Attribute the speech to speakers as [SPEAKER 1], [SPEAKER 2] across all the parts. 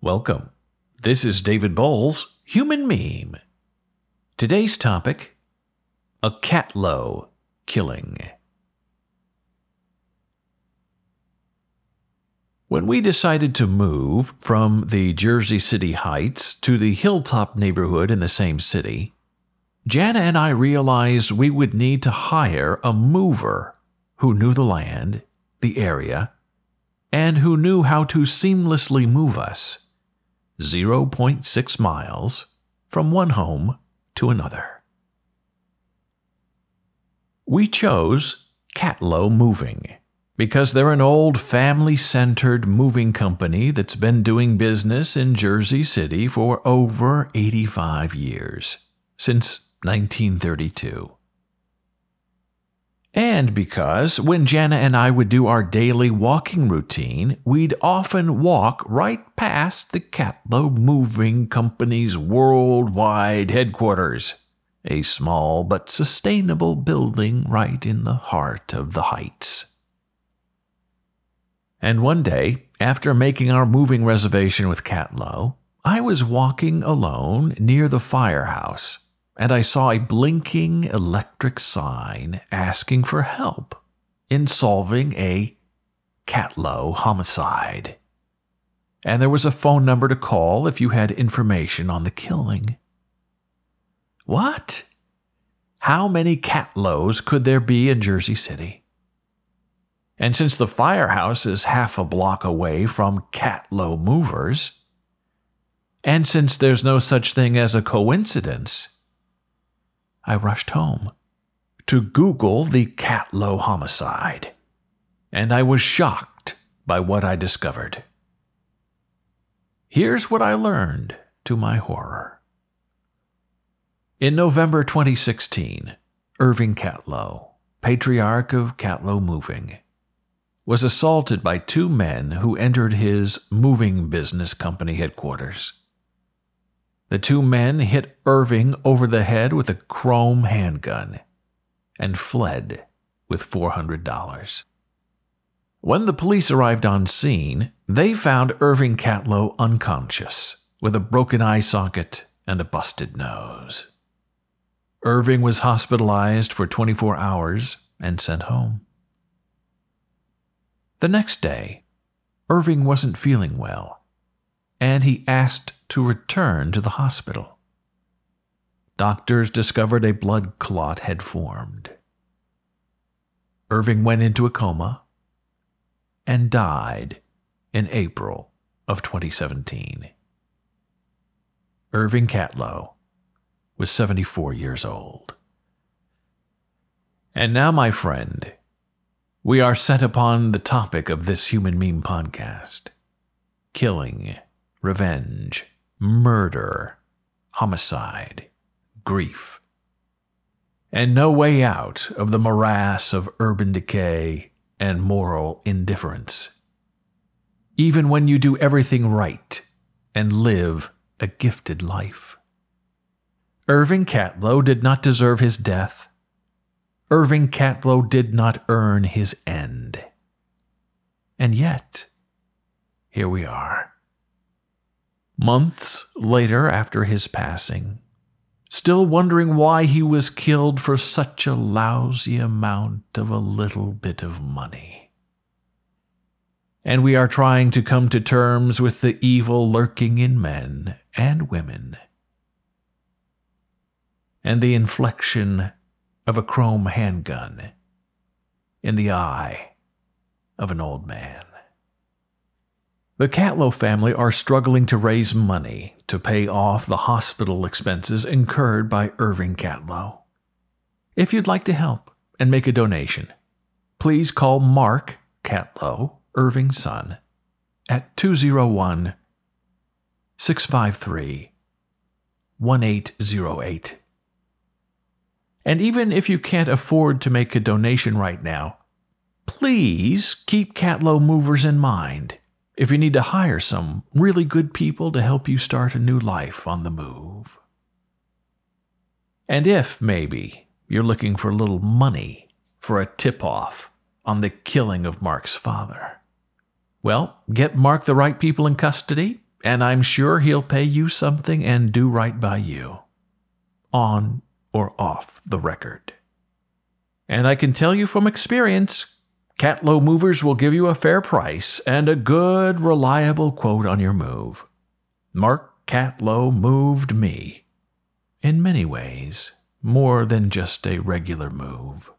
[SPEAKER 1] Welcome. This is David Boles, Human Meme. Today's topic, a Catlow Killing. When we decided to move from the Jersey City Heights to the Hilltop neighborhood in the same city, Jana and I realized we would need to hire a mover who knew the land, the area, and who knew how to seamlessly move us 0.6 miles from one home to another. We chose Catlow Moving because they're an old family-centered moving company that's been doing business in Jersey City for over 85 years, since 1932. And because when Jana and I would do our daily walking routine, we'd often walk right past the Catlow Moving Company's worldwide headquarters, a small but sustainable building right in the heart of the Heights. And one day, after making our moving reservation with Catlow, I was walking alone near the firehouse, and I saw a blinking electric sign asking for help in solving a Catlow homicide. And there was a phone number to call if you had information on the killing. What? How many Catlows could there be in Jersey City? And since the firehouse is half a block away from Catlow Movers, and since there's no such thing as a coincidence, I rushed home to Google the Catlow homicide, and I was shocked by what I discovered. Here's what I learned to my horror. In November 2016, Irving Catlow, patriarch of Catlow Moving, was assaulted by two men who entered his moving business company headquarters. The two men hit Irving over the head with a chrome handgun and fled with $400. When the police arrived on scene, they found Irving Catlow unconscious with a broken eye socket and a busted nose. Irving was hospitalized for 24 hours and sent home. The next day, Irving wasn't feeling well, and he asked to return to the hospital. Doctors discovered a blood clot had formed. Irving went into a coma and died in April of 2017. Irving Catlow was 74 years old. And now, my friend, we are set upon the topic of this Human Meme podcast: killing, revenge, murder, homicide, grief, and no way out of the morass of urban decay and moral indifference, even when you do everything right and live a gifted life. Irving Catlow did not deserve his death. Irving Catlow did not earn his end. And yet, here we are, months later after his passing, still wondering why he was killed for such a lousy amount of a little bit of money. And we are trying to come to terms with the evil lurking in men and women, and the inflection of a chrome handgun in the eye of an old man. The Catlow family are struggling to raise money to pay off the hospital expenses incurred by Irving Catlow. If you'd like to help and make a donation, please call Mark Catlow, Irving's son, at 201-653-1808. And even if you can't afford to make a donation right now, please keep Catlow Movers in mind if you need to hire some really good people to help you start a new life on the move. And if, maybe, you're looking for a little money for a tip-off on the killing of Mark's father, well, get Mark the right people in custody and I'm sure he'll pay you something and do right by you, on or off the record. And I can tell you from experience, Catlow Movers will give you a fair price and a good, reliable quote on your move. Mark Catlow moved me, in many ways, more than just a regular move.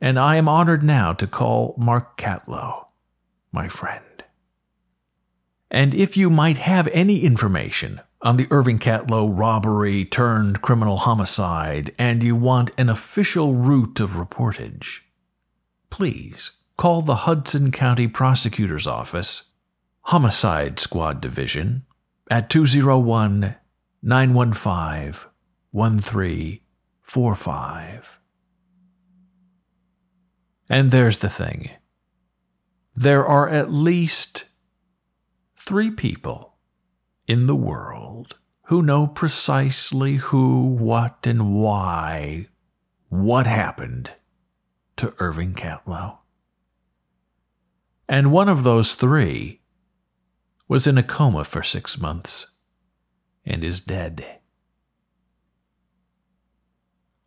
[SPEAKER 1] And I am honored now to call Mark Catlow my friend. And if you might have any information on the Irving Catlow robbery turned criminal homicide and you want an official route of reportage, please call the Hudson County Prosecutor's Office, Homicide Squad Division, at 201-915-1345. And there's the thing. There are at least 3 people in the world who know precisely who, what, and why what happened to Irving Catlow. And one of those 3 was in a coma for 6 months and is dead,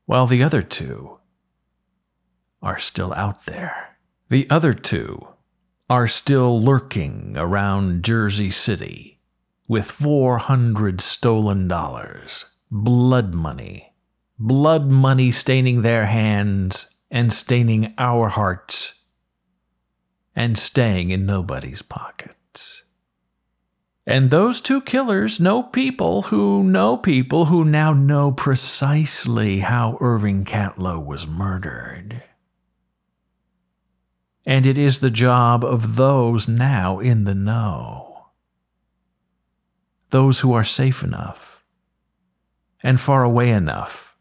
[SPEAKER 1] while the other 2 are still out there. The other 2 are still lurking around Jersey City with $400 stolen dollars, blood money staining their hands and staining our hearts and staying in nobody's pockets. And those 2 killers know people who now know precisely how Irving Catlow was murdered. And it is the job of those now in the know, those who are safe enough and far away enough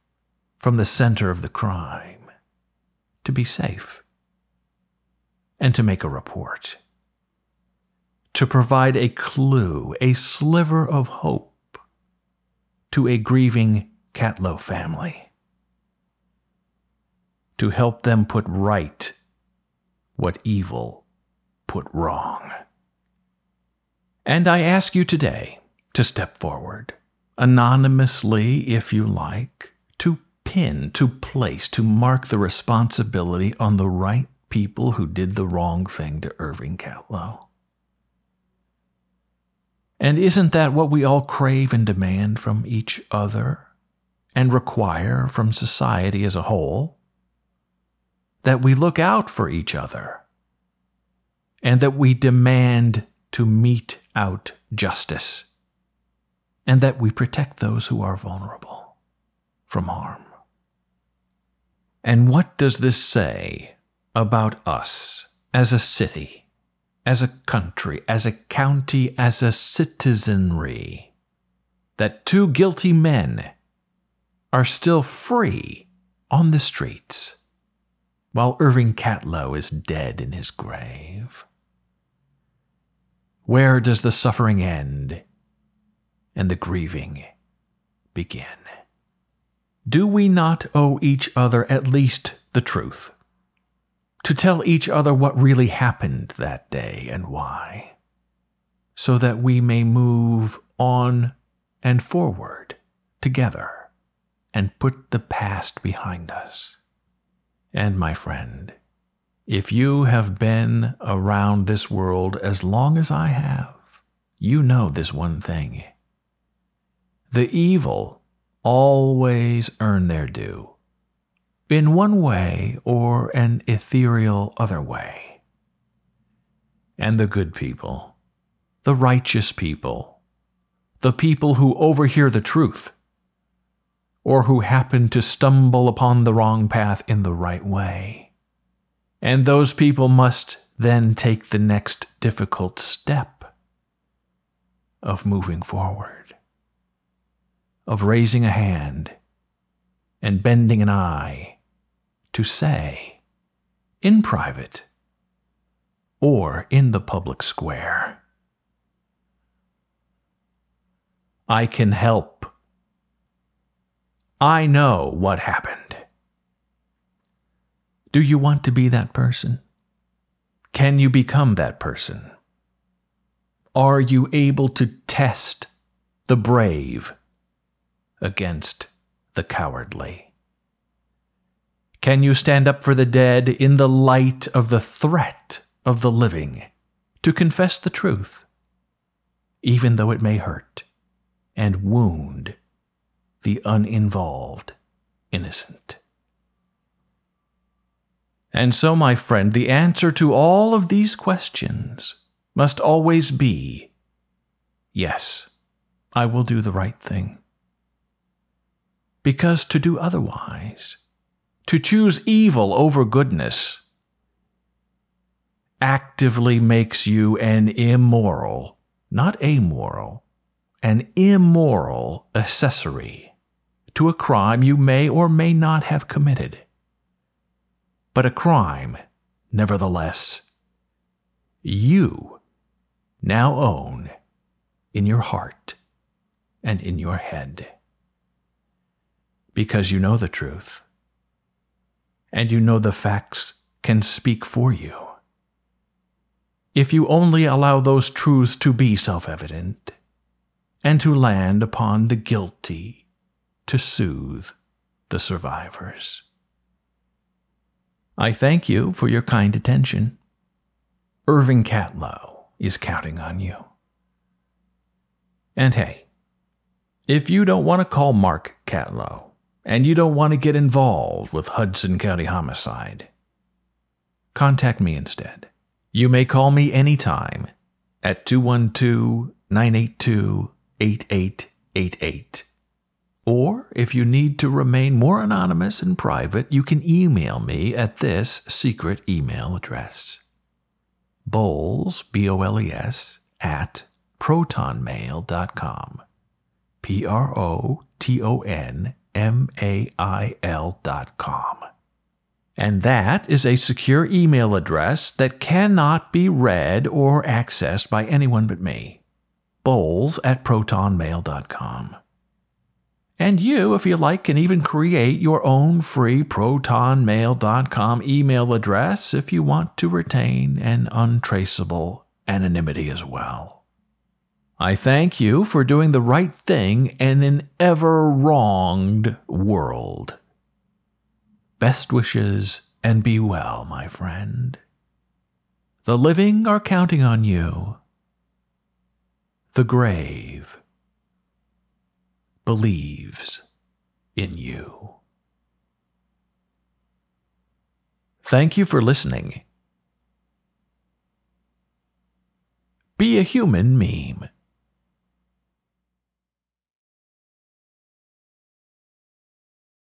[SPEAKER 1] from the center of the crime to be safe and to make a report, to provide a clue, a sliver of hope to a grieving Catlow family, to help them put right what evil put wrong. And I ask you today to step forward, anonymously if you like, to pin, to place, to mark the responsibility on the right people who did the wrong thing to Irving Catlow. And isn't that what we all crave and demand from each other and require from society as a whole? That we look out for each other, and that we demand to mete out justice, and that we protect those who are vulnerable from harm. And what does this say about us as a city, as a country, as a county, as a citizenry, that 2 guilty men are still free on the streets, while Irving Catlow is dead in his grave? Where does the suffering end and the grieving begin? Do we not owe each other at least the truth, to tell each other what really happened that day and why, so that we may move on and forward together and put the past behind us? And my friend, if you have been around this world as long as I have, you know this one thing. The evil always earn their due, in one way or an ethereal other way. And the good people, the righteous people, the people who overhear the truth, or who happen to stumble upon the wrong path in the right way. And those people must then take the next difficult step of moving forward, of raising a hand and bending an eye to say, in private or in the public square, I can help. I know what happened. Do you want to be that person? Can you become that person? Are you able to test the brave against the cowardly? Can you stand up for the dead in the light of the threat of the living to confess the truth, even though it may hurt and wound the uninvolved innocent? And so, my friend, the answer to all of these questions must always be, yes, I will do the right thing. Because to do otherwise, to choose evil over goodness, actively makes you an immoral, not amoral, an immoral accessory to a crime you may or may not have committed. But a crime, nevertheless, you now own in your heart and in your head. Because you know the truth, and you know the facts can speak for you. If you only allow those truths to be self-evident, and to land upon the guilty to soothe the survivors. I thank you for your kind attention. Irving Catlow is counting on you. And hey, if you don't want to call Mark Catlow, and you don't want to get involved with Hudson County homicide, contact me instead. You may call me anytime at 212-982-8888. Or, if you need to remain more anonymous and private, you can email me at this secret email address. Boles, B-O-L-E-S, at protonmail.com. protonmail.com. And that is a secure email address that cannot be read or accessed by anyone but me. Boles at protonmail.com. And you, if you like, can even create your own free protonmail.com email address if you want to retain an untraceable anonymity as well. I thank you for doing the right thing in an ever-wronged world. Best wishes and be well, my friend. The living are counting on you. The grave believes in you. Thank you for listening. Be a human meme.